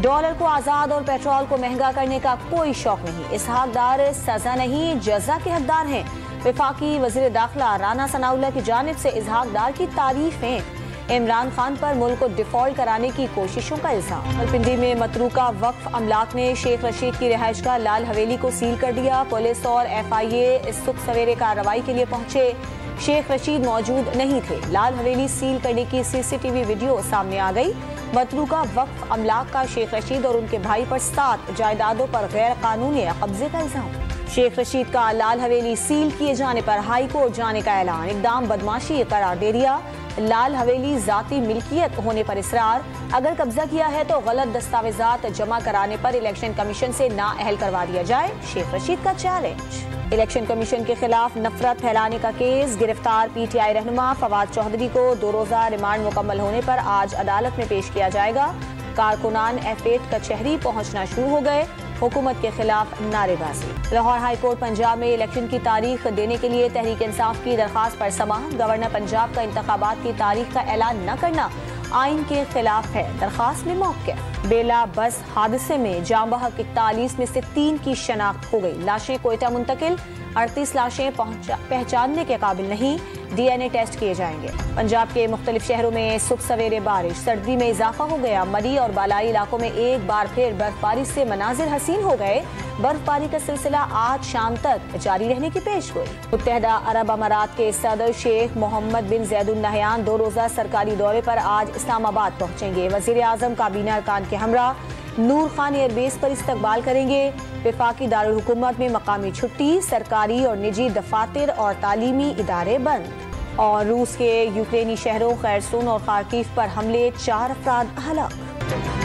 Dollar को आजाद और petrol को महंगा करने का कोई शौक नहीं। इसहाक डार सजा नहीं जजा के हकदार हैं। वफाकी वजीर दाखिला राना सनाउल्लाह की जानिब से इसहाक डार की तारीफें। इमरान खान पर मुल्क को डिफॉल्ट कराने की कोशिशों का इल्जाम। रावलपिंडी में मतरूका वक्फ अमलाक ने शेख रशीद की रिहाइशगाह लाल हवेली को सील कर दिया। पुलिस और FIA सुबह सवेरे कार्रवाई के लिए पहुंचे। शेख रशीद मौजूद नहीं थे। लाल हवेली सील करने की CCTV वीडियो सामने आ गई। मतरूका वक्फ अमलाक का शेख रशीद और उनके भाई पर 7 जायदादों पर गैर कानूनी कब्जे का इल्जाम। शेख रशीद का लाल हवेली सील किए जाने पर हाई कोर्ट जाने का ऐलान। इकदाम बदमाशी करार दे दिया। लाल हवेली जाती मिल्कियत होने पर इसरार। अगर कब्जा किया है तो गलत दस्तावेजात जमा कराने पर इलेक्शन कमीशन से नाअहल करवा दिया जाए। शेख रशीद का चैलेंज। इलेक्शन कमीशन के खिलाफ नफरत फैलाने का केस। गिरफ्तार PTI रहनुमा फवाद चौधरी को 2 रोजा रिमांड मुकम्मल होने पर आज अदालत में पेश किया जाएगा। कारकुनान F8 कचहरी पहुंचना शुरू हो गए। हुकूमत के खिलाफ नारेबाजी। लाहौर हाई कोर्ट पंजाब में इलेक्शन की तारीख देने के लिए तहरीक इंसाफ की दरखास्त पर समाअत। गवर्नर पंजाब का इंतखाबात की तारीख का ऐलान न करना आइन के खिलाफ है। दरखास्त में मौक़िफ़। बेला बस हादसे में जाँ बहक 41 में से 3 की शनाख्त हो गई। लाशें कोयटा मुंतकिल। 38 लाशें पहचानने के काबिल नहीं। DNA टेस्ट किए जाएंगे। पंजाब के मुख्तलिफ शहरों में सुबह सवेरे बारिश। सर्दी में इजाफा हो गया। मरी और बालाई इलाकों में एक बार फिर बर्फबारी से मनाजिर हसीन हो गए। बर्फबारी का सिलसिला आज शाम तक जारी रहने की पेशगोई। मुत्तहदा अरब अमारात के सदर शेख मोहम्मद बिन ज़ैद अल नहयान 2 रोजा सरकारी दौरे पर आज इस्लामाबाद पहुंचेंगे। वज़ीर आज़म काबीना अरकान के हमरा नूर खान एयरबेस पर इस्तकबाल करेंगे। वफाकी दारुल हुकूमत में मकामी छुट्टी। सरकारी और निजी दफातर और तालीमी इदारे बंद। और रूस के यूक्रेनी शहरों खैरसून और खार्किव पर हमले। 4 अफराद हलाक।